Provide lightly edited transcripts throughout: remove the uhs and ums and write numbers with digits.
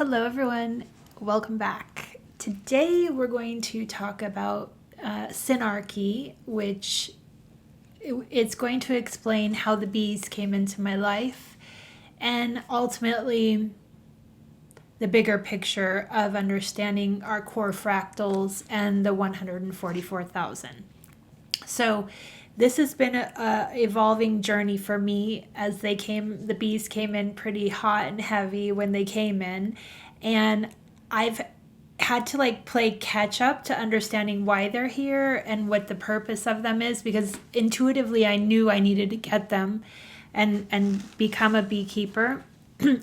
Hello everyone, welcome back. Today we're going to talk about Synarchy, which it's going to explain how the bees came into my life and ultimately the bigger picture of understanding our core fractals and the 144,000. So this has been a evolving journey for me as the bees came in pretty hot and heavy when they came in, and I've had to play catch up to understanding why they're here and what the purpose of them is, because intuitively I knew I needed to get them and become a beekeeper,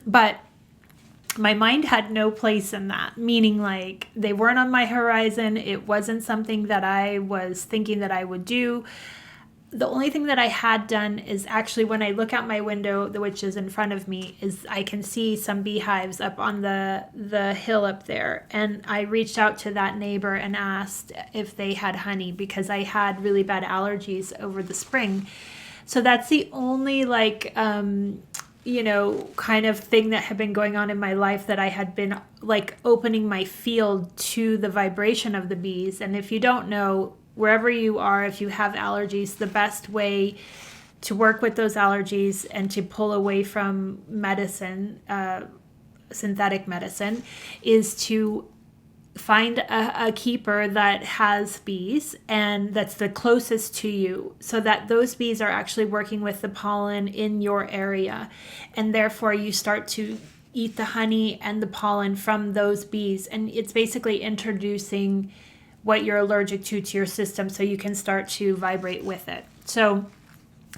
but my mind had no place in that, meaning they weren't on my horizon. It wasn't something that I was thinking that I would do. The only thing that I had done is actually when I look out my window, which is in front of me, is I can see some beehives up on the hill up there. And I reached out to that neighbor and asked if they had honey because I had really bad allergies over the spring. So that's the only kind of thing that had been going on in my life, that I had been opening my field to the vibration of the bees. And if you don't know, wherever you are, if you have allergies, the best way to work with those allergies and to pull away from medicine, synthetic medicine, is to find a keeper that has bees and that's the closest to you, so that those bees are actually working with the pollen in your area, and therefore you start to eat the honey and the pollen from those bees, and it's basically introducing what you're allergic to your system so you can start to vibrate with it. So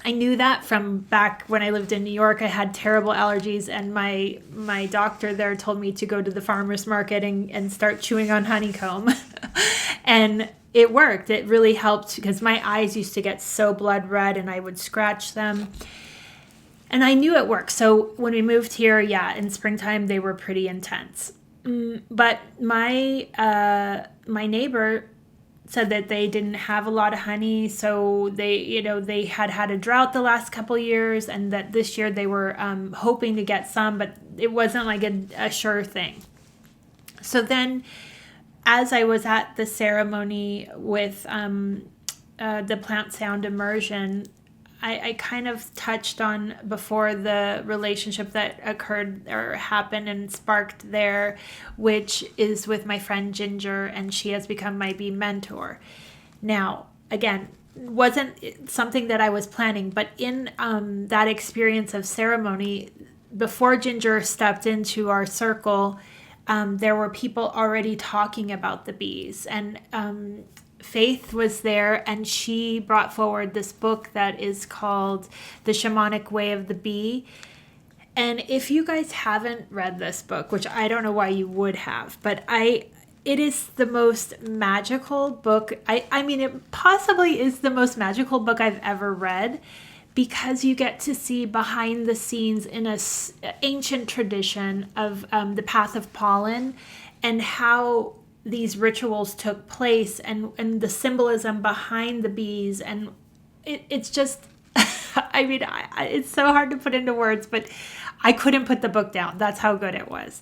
I knew that from back when I lived in New York. I had terrible allergies, and my doctor there told me to go to the farmer's market and start chewing on honeycomb. And it worked. It really helped because my eyes used to get so blood red and I would scratch them. And I knew it worked. So when we moved here, in springtime, they were pretty intense. But my neighbor said that they didn't have a lot of honey, so they had a drought the last couple years, and that this year they were hoping to get some, but it wasn't a sure thing. So then, as I was at the ceremony with the plant sound immersion, I kind of touched on before the relationship that occurred or happened and sparked there, which is with my friend Ginger, and she has become my bee mentor. Now, again, wasn't something that I was planning, but in that experience of ceremony, before Ginger stepped into our circle, there were people already talking about the bees, and Faith was there, and she brought forward this book that is called The Shamanic Way of the Bee. And if you guys haven't read this book, which I don't know why you would have, but it is the most magical book. I mean, it possibly is the most magical book I've ever read, because you get to see behind the scenes in an ancient tradition of the path of pollen and how these rituals took place, and the symbolism behind the bees. And it's just, I mean, it's so hard to put into words, but I couldn't put the book down. That's how good it was.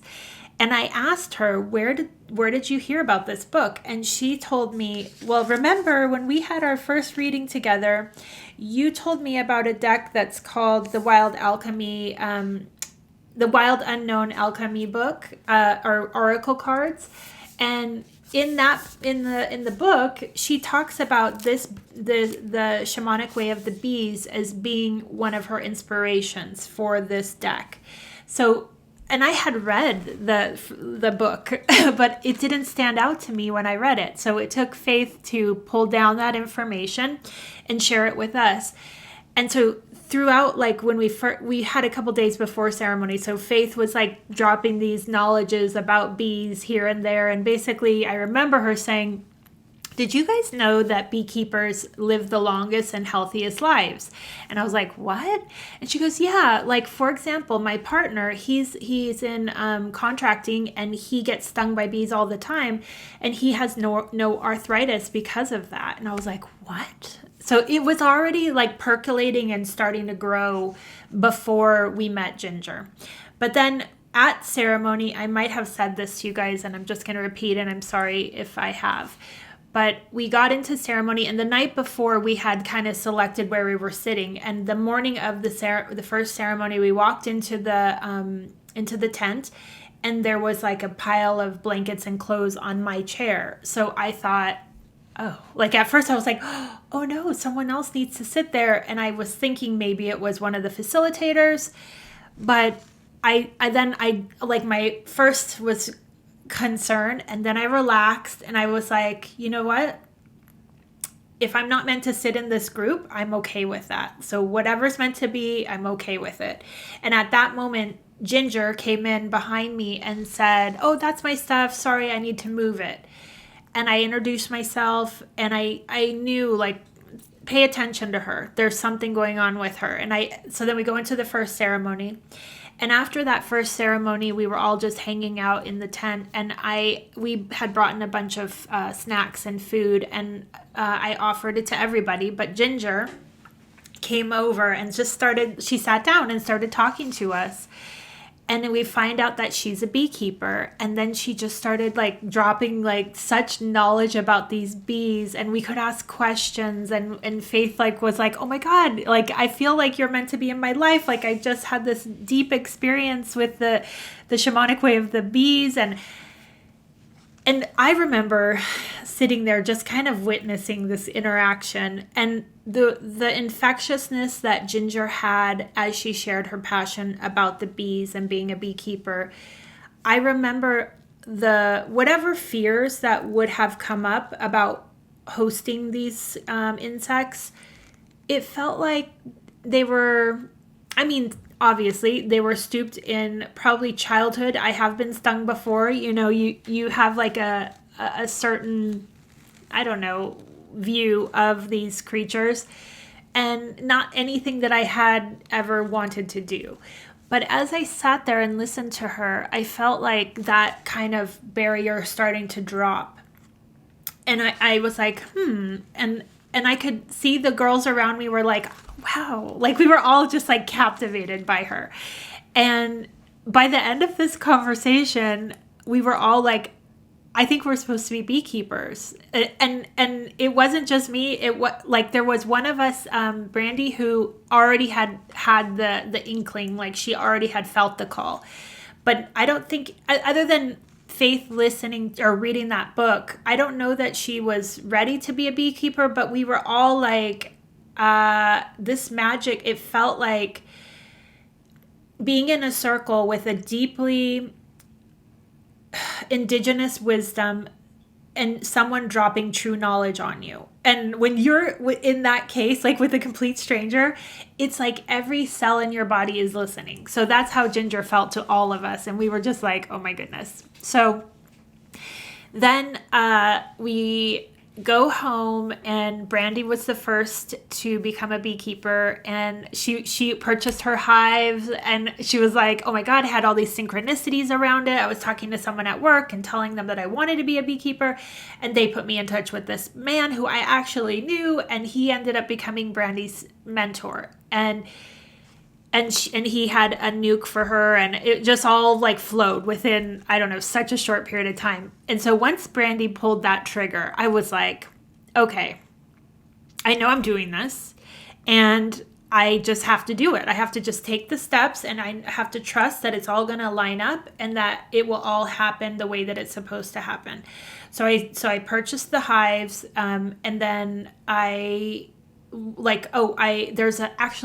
And I asked her, where did you hear about this book? And she told me, well, remember when we had our first reading together, you told me about a deck that's called the Wild Alchemy, the Wild Unknown Alchemy book, or Oracle cards. And in the book, she talks about the Shamanic Way of the Bees as being one of her inspirations for this deck. So, and I had read the book, but it didn't stand out to me when I read it. So it took Faith to pull down that information and share it with us. And so throughout, when we had a couple days before ceremony, so Faith was dropping these knowledges about bees here and there, and basically I remember her saying, did you guys know that beekeepers live the longest and healthiest lives? And I was like, what? And she goes, yeah, for example, my partner, he's in contracting, and he gets stung by bees all the time, and he has no arthritis because of that. And I was like, what? So it was already percolating and starting to grow before we met Ginger. But then at ceremony, I might have said this to you guys, and I'm just going to repeat, and I'm sorry if I have. But we got into ceremony, and the night before we had kind of selected where we were sitting. And the morning of the first ceremony, we walked into the tent, and there was like a pile of blankets and clothes on my chair. So I thought, oh, like at first I was like, oh no, someone else needs to sit there. And I was thinking maybe it was one of the facilitators, but I like my first was concern, and then I relaxed and I was like, you know what? If I'm not meant to sit in this group, I'm okay with that. So whatever's meant to be, I'm okay with it. And at that moment, Ginger came in behind me and said, oh, that's my stuff. Sorry, I need to move it. And I introduced myself, and I knew, like, pay attention to her. There's something going on with her. And so then we go into the first ceremony. And after that first ceremony, we were all just hanging out in the tent, and we had brought in a bunch of snacks and food, and I offered it to everybody. But Ginger came over and she sat down and started talking to us. And then we find out that she's a beekeeper. And then she just started like dropping like such knowledge about these bees, and we could ask questions, and Faith like was like, oh my God, like I feel like you're meant to be in my life. Like I just had this deep experience with the shamanic way of the bees. And I remember sitting there just kind of witnessing this interaction, and the infectiousness that Ginger had as she shared her passion about the bees and being a beekeeper. I remember whatever fears that would have come up about hosting these insects, it felt like they were, I mean, obviously they were stooped in probably childhood. I have been stung before. You know, you have like a certain, I don't know, view of these creatures, and not anything that I had ever wanted to do. But as I sat there and listened to her, I felt like that kind of barrier starting to drop. And I was like, and I could see the girls around me were like, wow, like we were all just like captivated by her. And by the end of this conversation, we were all like, I think we're supposed to be beekeepers. And it wasn't just me. It was like there was one of us, Brandy, who already had the inkling, like she already had felt the call. But I don't think, other than Faith listening or reading that book, I don't know that she was ready to be a beekeeper, but we were all like, this magic, it felt like being in a circle with a deeply indigenous wisdom and someone dropping true knowledge on you. And when you're in that case, like with a complete stranger, it's like every cell in your body is listening. So that's how Ginger felt to all of us. And we were just like, oh my goodness. So then we go home, and Brandy was the first to become a beekeeper, and she purchased her hives, and she was like, oh my God, I had all these synchronicities around it. I was talking to someone at work and telling them that I wanted to be a beekeeper, and they put me in touch with this man who I actually knew, and he ended up becoming Brandy's mentor. And he had a nuke for her, and it just all like flowed within, I don't know, such a short period of time. And so once Brandy pulled that trigger, I was like, okay, I know I'm doing this, and I just have to do it. I have to just take the steps, and I have to trust that it's all going to line up and that it will all happen the way that it's supposed to happen. So I purchased the hives, and then actually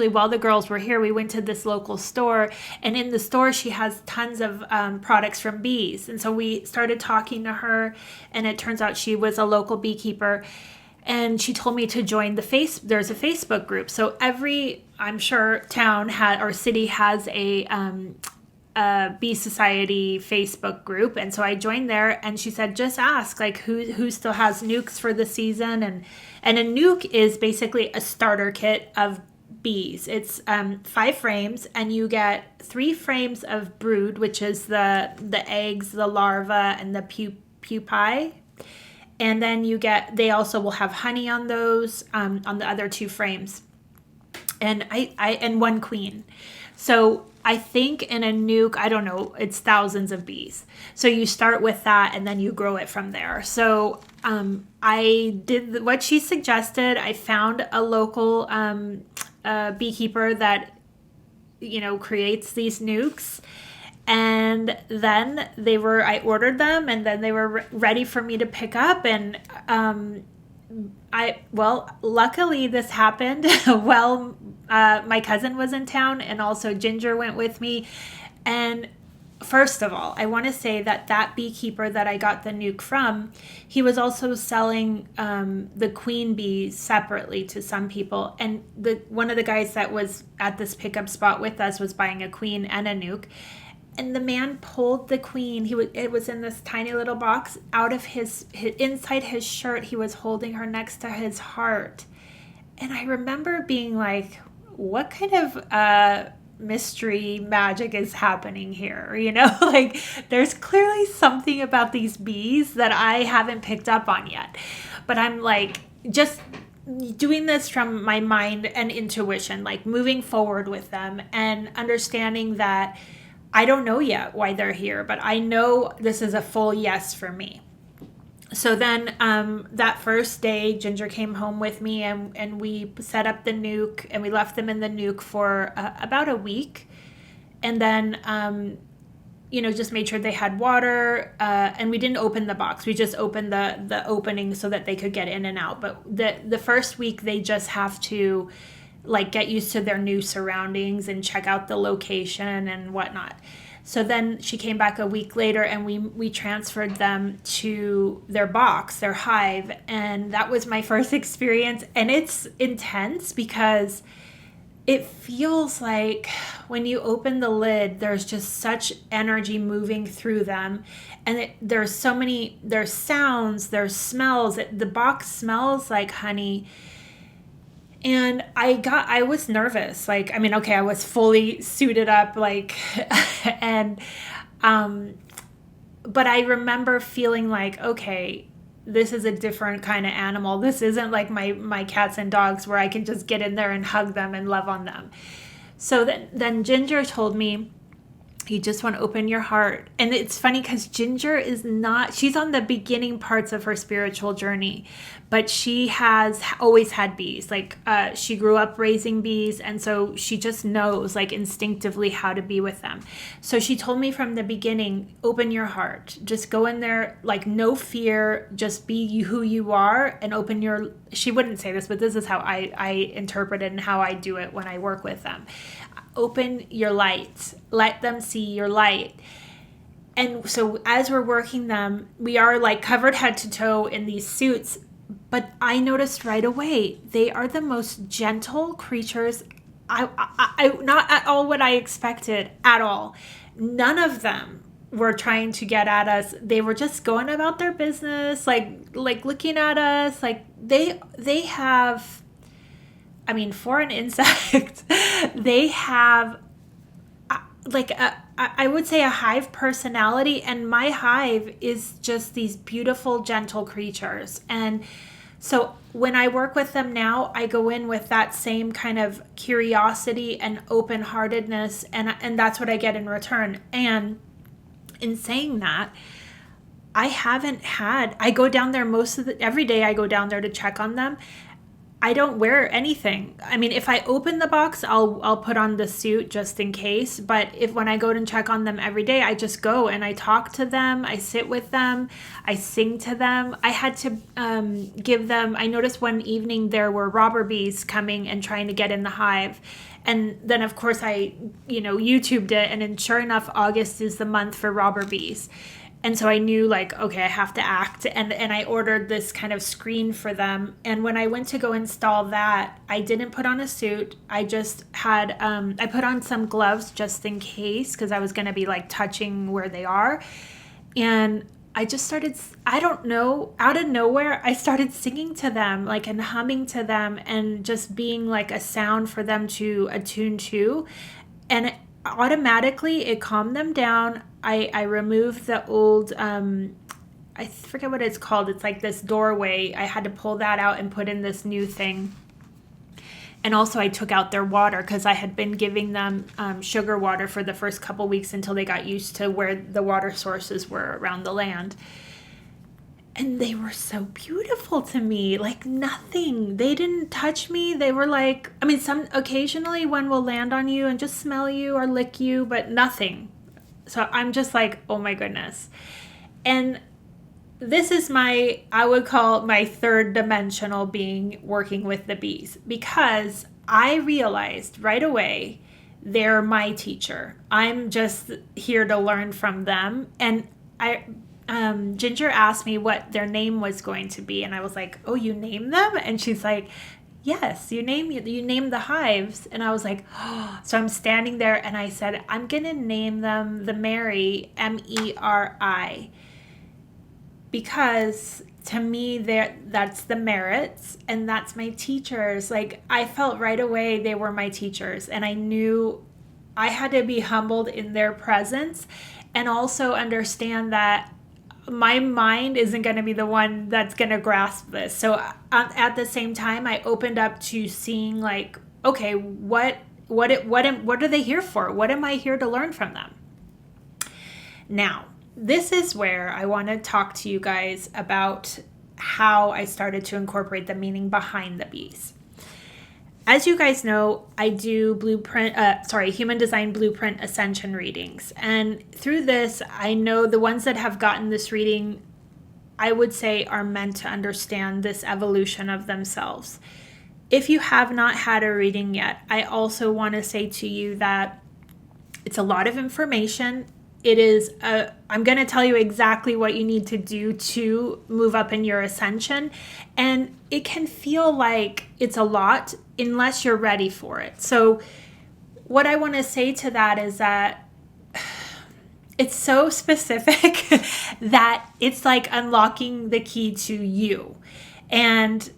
while the girls were here, we went to this local store, and in the store she has tons of products from bees. And so we started talking to her, and it turns out she was a local beekeeper, and she told me to join there's a Facebook group. So every, I'm sure, town or city has a Bee Society Facebook group. And so I joined there, and she said, just ask like who still has nukes for the season. And a nuke is basically a starter kit of bees. It's 5 frames, and you get 3 frames of brood, which is the eggs, the larva, and the pupae. And then they also will have honey on those, on the other 2 frames, and and 1 queen. So I think in a nuke, I don't know, it's thousands of bees. So you start with that and then you grow it from there. So I did what she suggested. I found a local beekeeper that, creates these nukes. And then I ordered them, and then they were ready for me to pick up. And luckily this happened while my cousin was in town, and also Ginger went with me. And first of all, I want to say that beekeeper that I got the nuke from, he was also selling the queen bees separately to some people. And one of the guys that was at this pickup spot with us was buying a queen and a nuke. And the man pulled the queen. It was in this tiny little box out of his inside his shirt. He was holding her next to his heart. And I remember being like, what kind of mystery magic is happening here? Like, there's clearly something about these bees that I haven't picked up on yet. But I'm like, just doing this from my mind and intuition, like moving forward with them and understanding that I don't know yet why they're here, but I know this is a full yes for me. So then that first day, Ginger came home with me, and we set up the nuke, and we left them in the nuke for about a week. And then, just made sure they had water, and we didn't open the box. We just opened the opening so that they could get in and out. But the first week, they just have to get used to their new surroundings and check out the location and whatnot. So then she came back a week later, and we transferred them to their box, their hive. And that was my first experience. And it's intense because it feels like when you open the lid, there's just such energy moving through them. And there's sounds, there's smells. The box smells like honey. And I was nervous. I was fully suited up, and, but I remember feeling like, okay, this is a different kind of animal. This isn't like my cats and dogs where I can just get in there and hug them and love on them. So then Ginger told me, you just want to open your heart. And it's funny because Ginger she's on the beginning parts of her spiritual journey, but she has always had bees. She grew up raising bees. And so she just knows instinctively how to be with them. So she told me from the beginning, open your heart, just go in there, no fear, just be who you are, and she wouldn't say this, but this is how I interpret it and how I do it when I work with them. Open your light. Let them see your light. And so as we're working them, we are covered head to toe in these suits. But I noticed right away, they are the most gentle creatures. I not at all what I expected at all. None of them were trying to get at us. They were just going about their business, looking at us. They have, for an insect, they have I would say a hive personality, and my hive is just these beautiful, gentle creatures. And so when I work with them now, I go in with that same kind of curiosity and open-heartedness, and that's what I get in return. And in saying that, I go down there every day. I go down there to check on them. I don't wear anything. If I open the box, I'll put on the suit just in case. But when I go and check on them every day, I just go and I talk to them. I sit with them. I sing to them. I had to give them. I noticed one evening there were robber bees coming and trying to get in the hive. And then, of course, I YouTubed it. And then sure enough, August is the month for robber bees. And so I knew okay, I have to act. And I ordered this kind of screen for them. And when I went to go install that, I didn't put on a suit. I just had, I put on some gloves just in case, because I was going to be touching where they are. And I just started, I don't know, out of nowhere, I started singing to them, and humming to them, and just being a sound for them to attune to. And automatically it calmed them down. I removed the old, I forget what it's called. It's this doorway. I had to pull that out and put in this new thing. And also I took out their water because I had been giving them sugar water for the first couple weeks until they got used to where the water sources were around the land. And they were so beautiful to me, like nothing. They didn't touch me. They were like, I mean, some occasionally one will land on you and just smell you or lick you, but nothing. So I'm just like, oh my goodness. And this is I would call my third dimensional being working with the bees, because I realized right away they're my teacher. I'm just here to learn from them. And Ginger asked me what their name was going to be, and I was like, oh, you name them? And she's like, yes, you name the hives. And I was like, oh. So I'm standing there and I said, I'm gonna name them the Mary, Meri, because to me that's the merits and that's my teachers. Like, I felt right away they were my teachers, and I knew I had to be humbled in their presence and also understand that my mind isn't going to be the one that's going to grasp this. So at the same time, I opened up to seeing, like, okay, what are they here for? What am I here to learn from them? Now, this is where I want to talk to you guys about how I started to incorporate the meaning behind the bees. As you guys know, I do human design blueprint ascension readings. And through this, I know the ones that have gotten this reading, I would say, are meant to understand this evolution of themselves. If you have not had a reading yet, I also want to say to you that it's a lot of information. It is, I'm going to tell you exactly what you need to do to move up in your ascension. And it can feel like it's a lot unless you're ready for it. So what I want to say to that is that it's so specific that it's like unlocking the key to you. And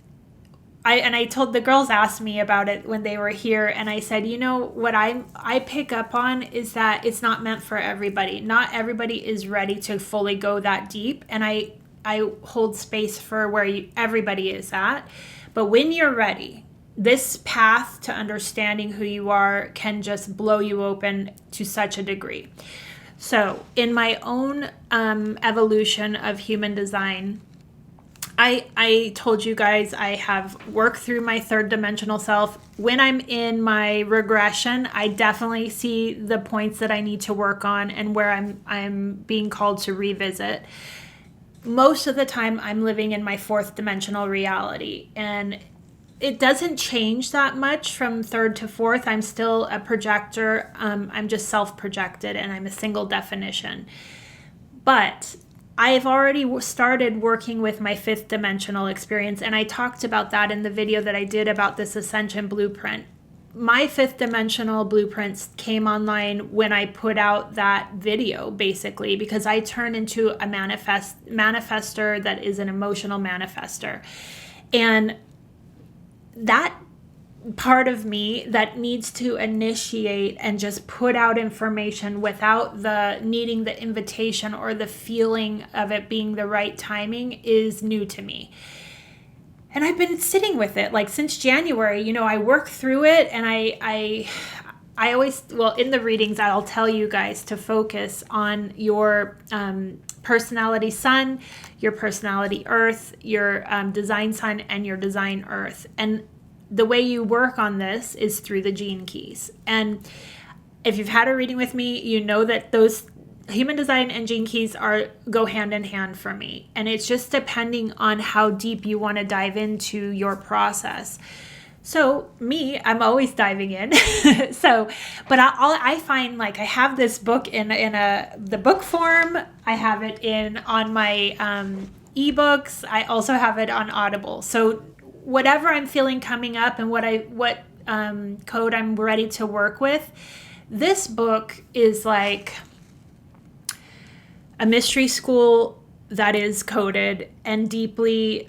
I told the girls, asked me about it when they were here, and I said, you know what I pick up on is that it's not meant for everybody. Not everybody is ready to fully go that deep, and I hold space for where everybody is at. But when you're ready, this path to understanding who you are can just blow you open to such a degree. So in my own evolution of human design, I told you guys I have worked through my third dimensional self. When I'm in my regression, I definitely see the points that I need to work on and where I'm being called to revisit. Most of the time, I'm living in my fourth dimensional reality, and it doesn't change that much from third to fourth. I'm still a projector. I'm just self-projected, and I'm a single definition. But I've already started working with my fifth dimensional experience, and I talked about that in the video that I did about this Ascension blueprint. My fifth dimensional blueprints came online when I put out that video, basically, because I turn into a manifester that is an emotional manifester. And that part of me that needs to initiate and just put out information without the needing the invitation or the feeling of it being the right timing is new to me. And I've been sitting with it like since January. You know, I work through it, and I always, well, in the readings, I'll tell you guys to focus on your personality sun, your personality earth, your design sun, and your design earth. And the way you work on this is through the gene keys. And if you've had a reading with me, you know that those human design and gene keys go hand in hand for me. And it's just depending on how deep you want to dive into your process. So me, I'm always diving in. But I find, like, I have this book in the book form. I have it on my ebooks. I also have it on Audible. So whatever I'm feeling coming up and what code I'm ready to work with, this book is like a mystery school that is coded and deeply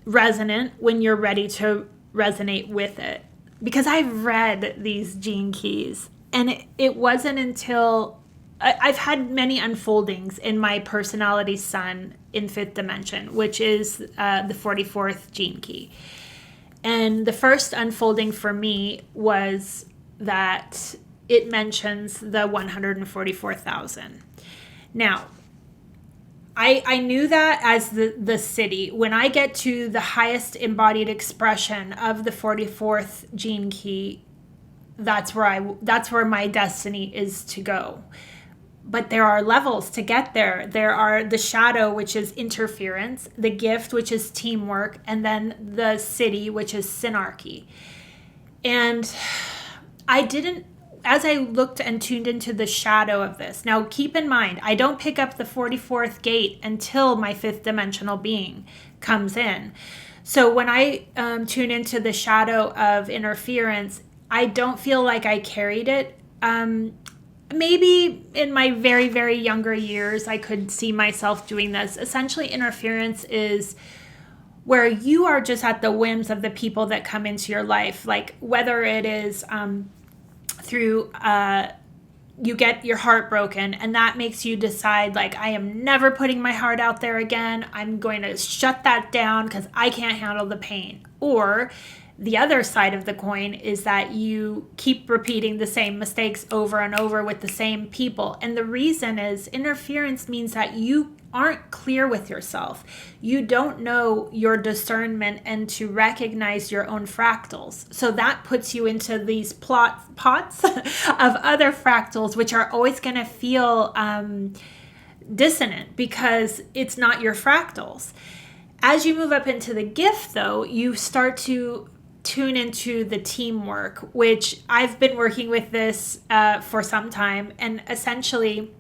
resonant when you're ready to resonate with it. Because I've read these gene keys, and it wasn't until I've had many unfoldings in my personality sun in fifth dimension, which is the 44th gene key. And the first unfolding for me was that it mentions the 144,000. Now, I knew that as the city. When I get to the highest embodied expression of the 44th gene key, that's where my destiny is to go. But there are levels to get there. There are the shadow, which is interference, the gift, which is teamwork, and then the city, which is Synarchy. And as I looked and tuned into the shadow of this, now keep in mind, I don't pick up the 44th gate until my 5th dimensional being comes in. So when I tune into the shadow of interference, I don't feel like I carried it. Maybe in my very, very younger years, I could see myself doing this. Essentially, interference is where you are just at the whims of the people that come into your life, like whether it is through you get your heart broken and that makes you decide, like, I am never putting my heart out there again. I'm going to shut that down because I can't handle the pain. Or the other side of the coin is that you keep repeating the same mistakes over and over with the same people. And the reason is interference means that you aren't clear with yourself. You don't know your discernment and to recognize your own fractals. So that puts you into these pots of other fractals, which are always going to feel dissonant because it's not your fractals. As you move up into the gift, though, you start to tune into the teamwork, which I've been working with this for some time. And essentially,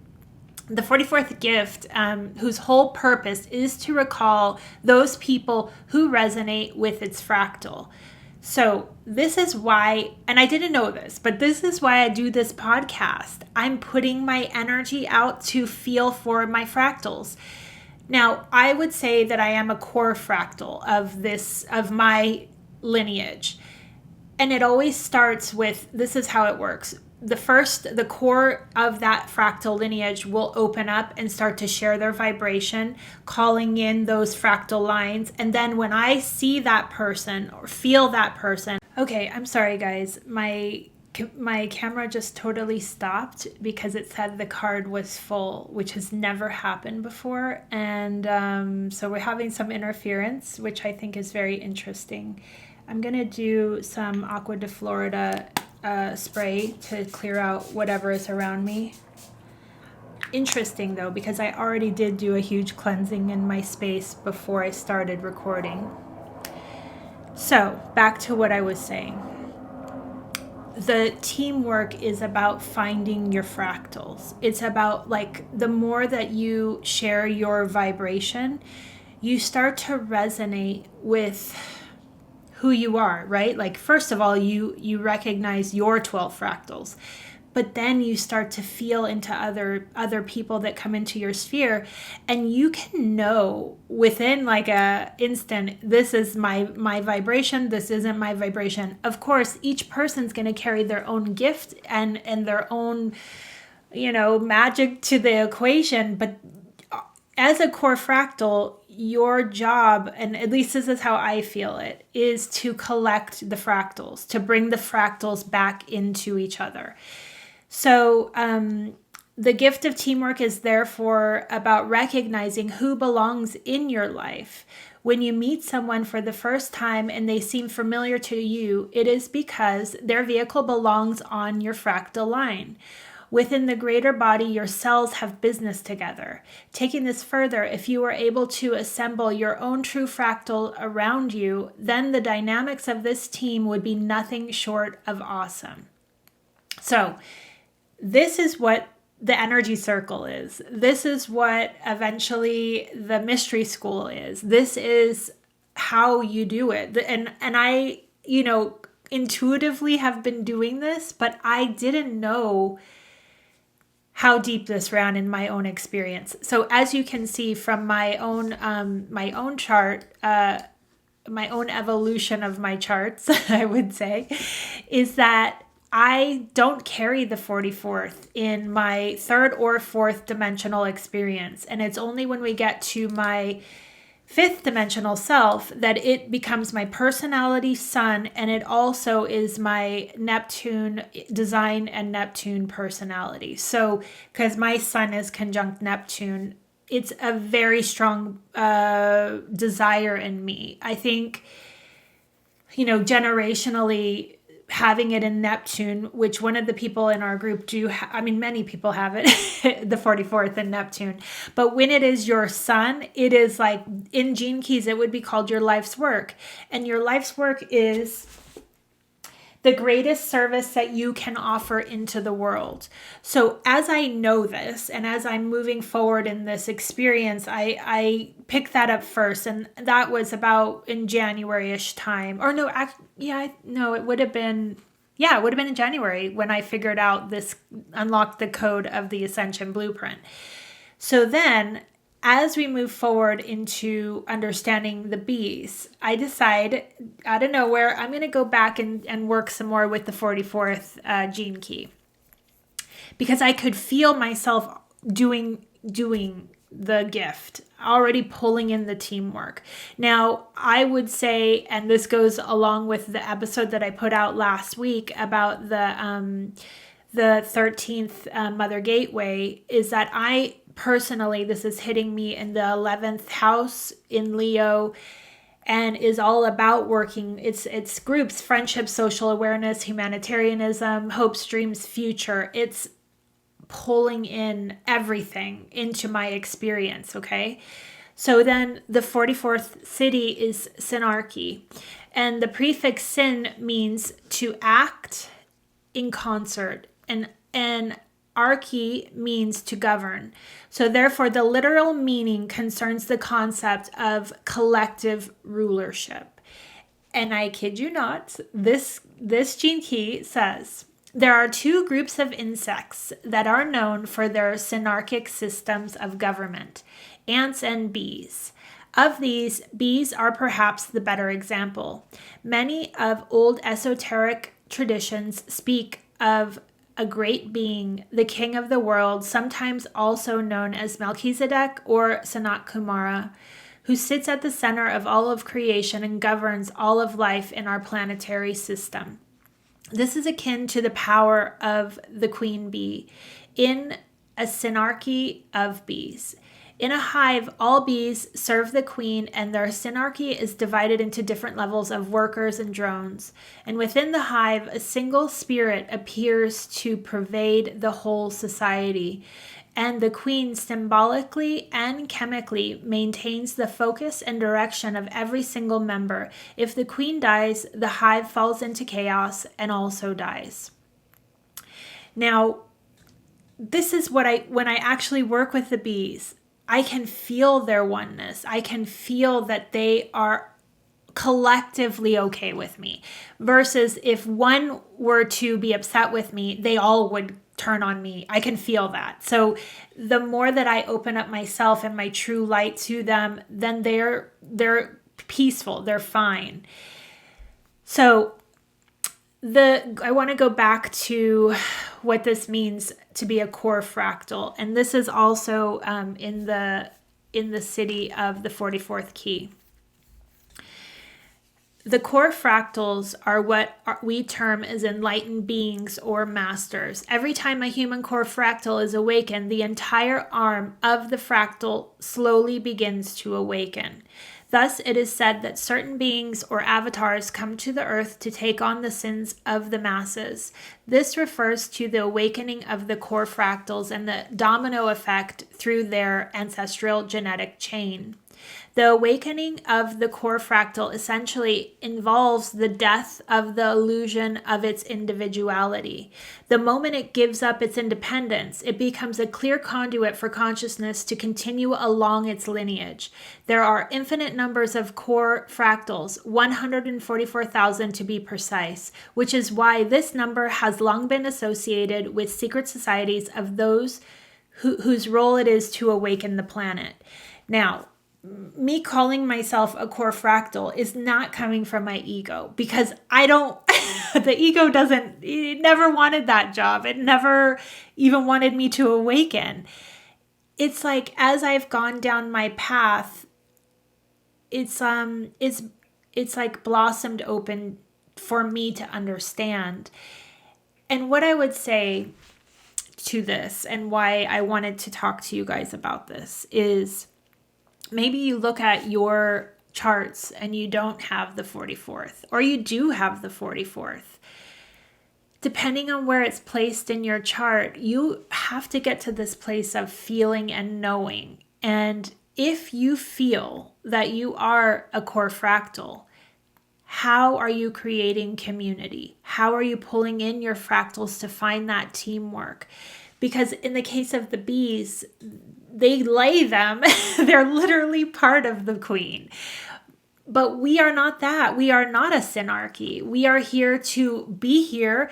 the 44th gift, whose whole purpose is to recall those people who resonate with its fractal. So this is why, and I didn't know this, but this is why I do this podcast. I'm putting my energy out to feel for my fractals. Now, I would say that I am a core fractal of my lineage. And it always starts with, this is how it works. The core of that fractal lineage will open up and start to share their vibration, calling in those fractal lines. And then when I see that person or feel that person, okay, I'm sorry guys, my camera just totally stopped because it said the card was full, which has never happened before. And so we're having some interference, which I think is very interesting. I'm going to do some Aqua de Florida spray to clear out whatever is around me. Interesting though, because I already did do a huge cleansing in my space before I started recording. So back to what I was saying. The teamwork is about finding your fractals. It's about, like, the more that you share your vibration, you start to resonate with who you are, right? Like, first of all, you recognize your 12 fractals, but then you start to feel into other people that come into your sphere, and you can know within like a instant, this is my vibration, this isn't my vibration. Of course, each person's going to carry their own gift and their own, magic to the equation, but as a core fractal, your job, and at least this is how I feel it, is to collect the fractals, to bring the fractals back into each other. So the gift of teamwork is therefore about recognizing who belongs in your life. When you meet someone for the first time and they seem familiar to you, it is because their vehicle belongs on your fractal line. Within the greater body, your cells have business together. Taking this further, if you were able to assemble your own true fractal around you, then the dynamics of this team would be nothing short of awesome. So, this is what the energy circle is. This is what eventually the mystery school is. This is how you do it. And I, intuitively have been doing this, but I didn't know how deep this ran in my own experience. So as you can see from my own chart, my own evolution of my charts, I would say, is that I don't carry the 44th in my 3rd or 4th dimensional experience. And it's only when we get to my fifth dimensional self, that it becomes my personality sun, and it also is my Neptune design and Neptune personality. So because my sun is conjunct Neptune, it's a very strong desire in me. I think, generationally, having it in Neptune, which one of the people in our group do, many people have it, the 44th in Neptune. But when it is your sun, it is like in Gene Keys, it would be called your life's work. And your life's work is the greatest service that you can offer into the world. So as I know this, and as I'm moving forward in this experience, I picked that up first. And that was about in January-ish time. Or no, it would have been in January when I figured out this, unlocked the code of the Ascension blueprint. So then, as we move forward into understanding the bees, I decide out of nowhere, I'm going to go back and work some more with the 44th gene key, because I could feel myself doing the gift, already pulling in the teamwork. Now, I would say, and this goes along with the episode that I put out last week about the 13th Mother Gateway, is that I personally, this is hitting me in the 11th house in Leo, and is all about working. It's groups, friendship, social awareness, humanitarianism, hopes, dreams, future. It's pulling in everything into my experience, okay? So then the 44th city is Synarchy, and the prefix syn means to act in concert, and archy means to govern. So therefore, the literal meaning concerns the concept of collective rulership. And I kid you not, this gene key says, there are two groups of insects that are known for their synarchic systems of government, ants and bees. Of these, bees are perhaps the better example. Many of old esoteric traditions speak of a great being, the king of the world, sometimes also known as Melchizedek or Sanat Kumara, who sits at the center of all of creation and governs all of life in our planetary system. This is akin to the power of the queen bee in a synarchy of bees. In a hive, all bees serve the queen, and their synarchy is divided into different levels of workers and drones. And within the hive, a single spirit appears to pervade the whole society. And the queen symbolically and chemically maintains the focus and direction of every single member. If the queen dies, the hive falls into chaos and also dies. Now, this is when I actually work with the bees, I can feel their oneness. I can feel that they are collectively okay with me. Versus if one were to be upset with me, they all would turn on me. I can feel that. So the more that I open up myself and my true light to them, then they're peaceful. They're fine. So I want to go back to what this means to be a core fractal, and this is also in the city of the 44th key. The core fractals are what we term as enlightened beings or masters. Every time a human core fractal is awakened, the entire arm of the fractal slowly begins to awaken. Thus, it is said that certain beings or avatars come to the earth to take on the sins of the masses. This refers to the awakening of the core fractals and the domino effect through their ancestral genetic chain. The awakening of the core fractal essentially involves the death of the illusion of its individuality. The moment it gives up its independence, it becomes a clear conduit for consciousness to continue along its lineage. There are infinite numbers of core fractals, 144,000 to be precise, which is why this number has long been associated with secret societies of those whose role it is to awaken the planet. Now, me calling myself a core fractal is not coming from my ego, because the ego it never wanted that job. It never even wanted me to awaken. It's like, as I've gone down my path, it's like blossomed open for me to understand. And what I would say to this, and why I wanted to talk to you guys about this, is maybe you look at your charts and you don't have the 44th, or you do have the 44th. Depending on where it's placed in your chart, you have to get to this place of feeling and knowing. And if you feel that you are a core fractal, how are you creating community? How are you pulling in your fractals to find that teamwork? Because in the case of the bees, they lay them. They're literally part of the queen. But we are not that. We are not a Synarchy. We are here to be here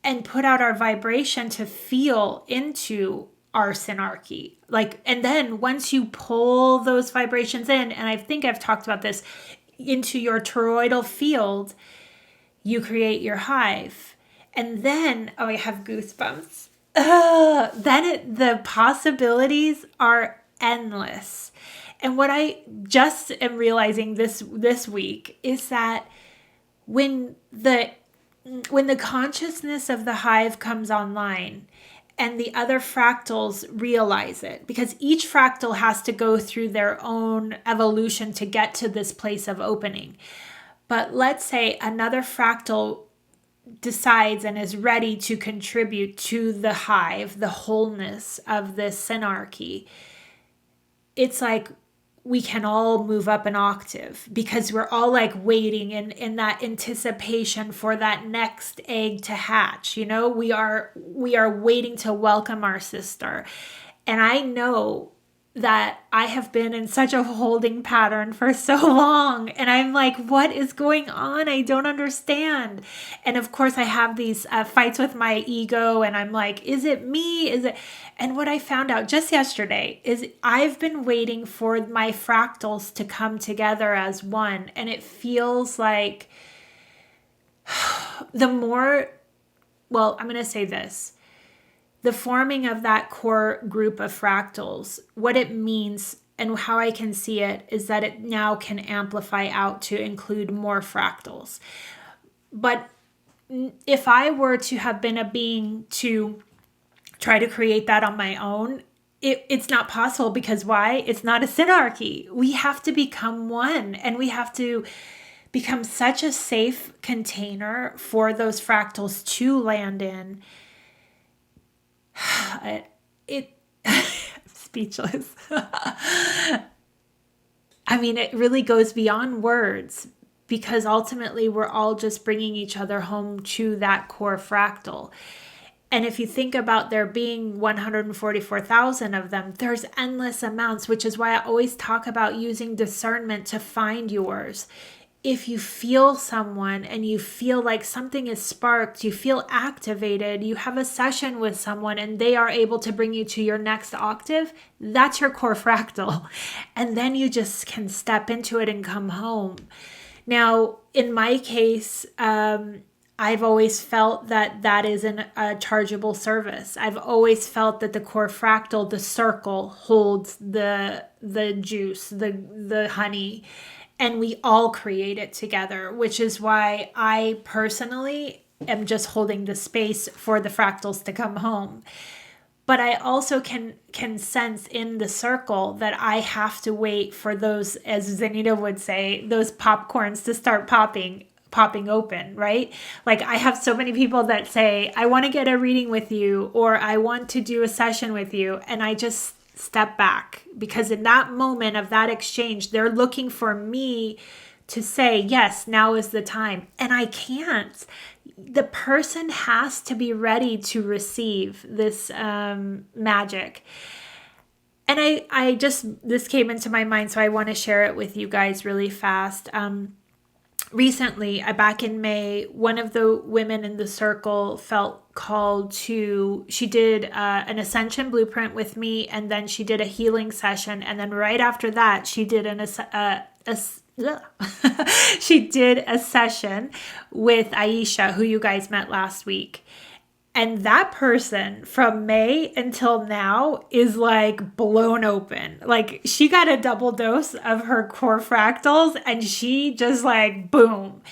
and put out our vibration to feel into our Synarchy. And then once you pull those vibrations in, and I think I've talked about this, into your toroidal field, you create your hive. And then, I have goosebumps. The possibilities are endless. And what I just am realizing this week is that when the consciousness of the hive comes online and the other fractals realize it, because each fractal has to go through their own evolution to get to this place of opening. But let's say another fractal decides and is ready to contribute to the hive, the wholeness of this Synarchy. It's like we can all move up an octave because we're all waiting in that anticipation for that next egg to hatch. We are waiting to welcome our sister. And I know that I have been in such a holding pattern for so long. And I'm like, what is going on? I don't understand. And of course, I have these fights with my ego. And I'm like, is it me? Is it? And what I found out just yesterday is I've been waiting for my fractals to come together as one. And it feels like I'm going to say this. The forming of that core group of fractals, what it means and how I can see it is that it now can amplify out to include more fractals. But if I were to have been a being to try to create that on my own, it's not possible. Because why? It's not a Synarchy. We have to become one, and we have to become such a safe container for those fractals to land in. Speechless. It really goes beyond words, because ultimately we're all just bringing each other home to that core fractal. And if you think about there being 144,000 of them, there's endless amounts, which is why I always talk about using discernment to find yours. If you feel someone and you feel like something is sparked, you feel activated, you have a session with someone and they are able to bring you to your next octave, that's your core fractal. And then you just can step into it and come home. Now, in my case, I've always felt that is a chargeable service. I've always felt that the core fractal, the circle, holds the juice, the honey. And we all create it together, which is why I personally am just holding the space for the fractals to come home. But I also can sense in the circle that I have to wait for those, as Zanita would say, those popcorns to start popping open, right? I have so many people that say, I want to get a reading with you, or I want to do a session with you. And I just step back, because in that moment of that exchange, they're looking for me to say, yes, now is the time. And I can't. The person has to be ready to receive this magic. And this came into my mind, so I want to share it with you guys really fast. Recently, back in May, one of the women in the circle felt called to, she did an Ascension blueprint with me, and then she did a healing session. And then right after that, she did she did a session with Aisha, who you guys met last week. And that person from May until now is like blown open. Like she got a double dose of her core fractals and she just like boom.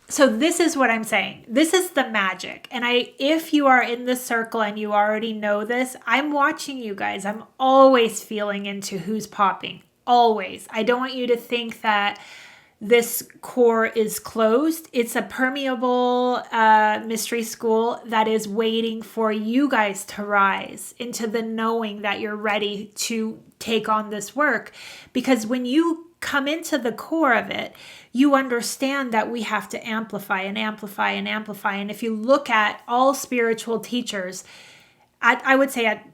So this is what I'm saying. This is the magic. And if you are in the circle and you already know this, I'm watching you guys. I'm always feeling into who's popping. Always. I don't want you to think that this core is closed. It's a permeable mystery school that is waiting for you guys to rise into the knowing that you're ready to take on this work. Because when you come into the core of it, you understand that we have to amplify and amplify and amplify. And if you look at all spiritual teachers, I would say at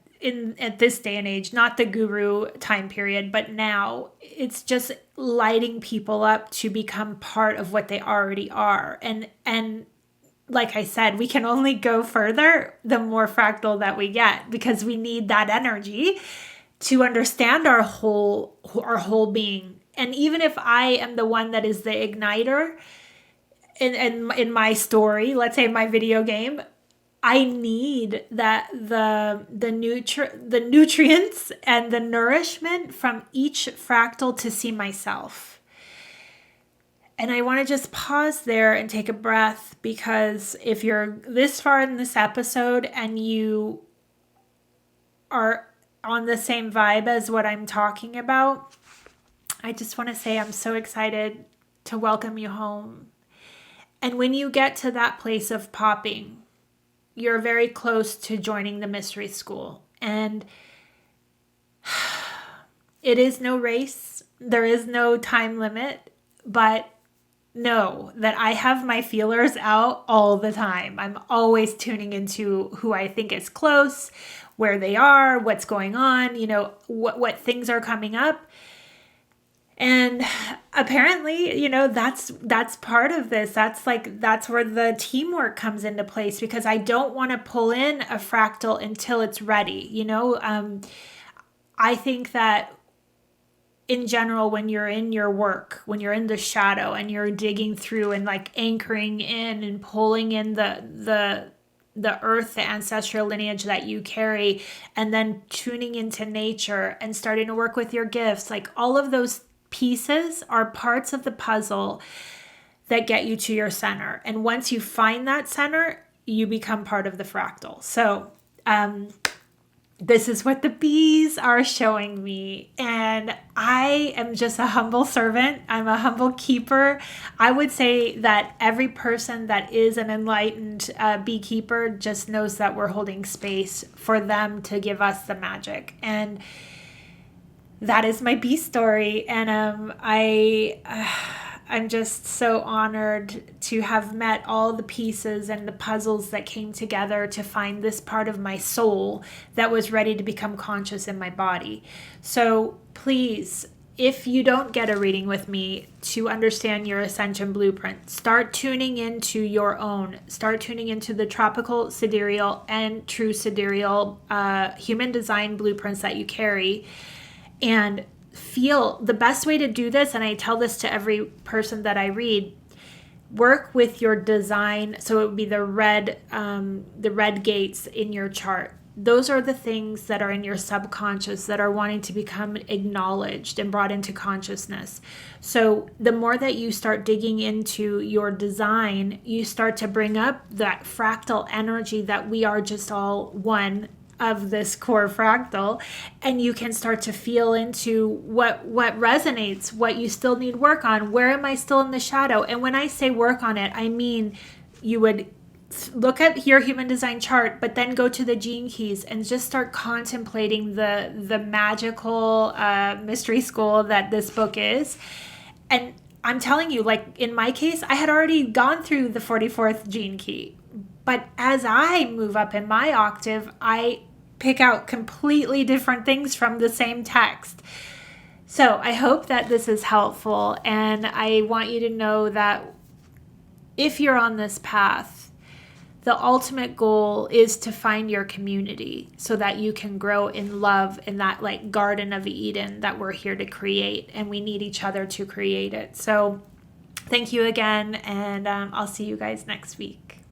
this day and age, not the guru time period, but now it's just lighting people up to become part of what they already are. And like I said, we can only go further the more fractal that we get, because we need that energy to understand our whole being. And even if I am the one that is the igniter in my story, let's say my video game, I need that the nutrients and the nourishment from each fractal to see myself. And I want to just pause there and take a breath, because if you're this far in this episode and you are on the same vibe as what I'm talking about, I just want to say I'm so excited to welcome you home. And when you get to that place of popping, you're very close to joining the mystery school. And it is no race. There is no time limit. But know that I have my feelers out all the time. I'm always tuning into who I think is close, where they are, what's going on, what things are coming up. And apparently, that's part of this. That's where the teamwork comes into place, because I don't want to pull in a fractal until it's ready. I think that in general, when you're in your work, when you're in the shadow and you're digging through and like anchoring in and pulling in the earth, the ancestral lineage that you carry, and then tuning into nature and starting to work with your gifts, like all of those pieces are parts of the puzzle that get you to your center. And once you find that center, you become part of the fractal. So this is what the bees are showing me. And I am just a humble servant. I'm a humble keeper. I would say that every person that is an enlightened beekeeper just knows that we're holding space for them to give us the magic. And that is my bee story. And I'm just so honored to have met all the pieces and the puzzles that came together to find this part of my soul that was ready to become conscious in my body. So please, if you don't get a reading with me to understand your Ascension blueprint, start tuning into your own. Start tuning into the tropical sidereal and true sidereal human design blueprints that you carry. And feel the best way to do this, and I tell this to every person that I read, work with your design. So it would be the red gates in your chart. Those are the things that are in your subconscious that are wanting to become acknowledged and brought into consciousness. So the more that you start digging into your design, you start to bring up that fractal energy that we are just all one of this core fractal, and you can start to feel into what resonates, what you still need work on, where am I still in the shadow. And when I say work on it, I mean you would look at your human design chart, but then go to the gene keys and just start contemplating the magical mystery school that this book is. And I'm telling you, like in my case, I had already gone through the 44th gene key. But as I move up in my octave, I pick out completely different things from the same text. So I hope that this is helpful. And I want you to know that if you're on this path, the ultimate goal is to find your community so that you can grow in love in that like Garden of Eden that we're here to create. And we need each other to create it. So thank you again. And I'll see you guys next week.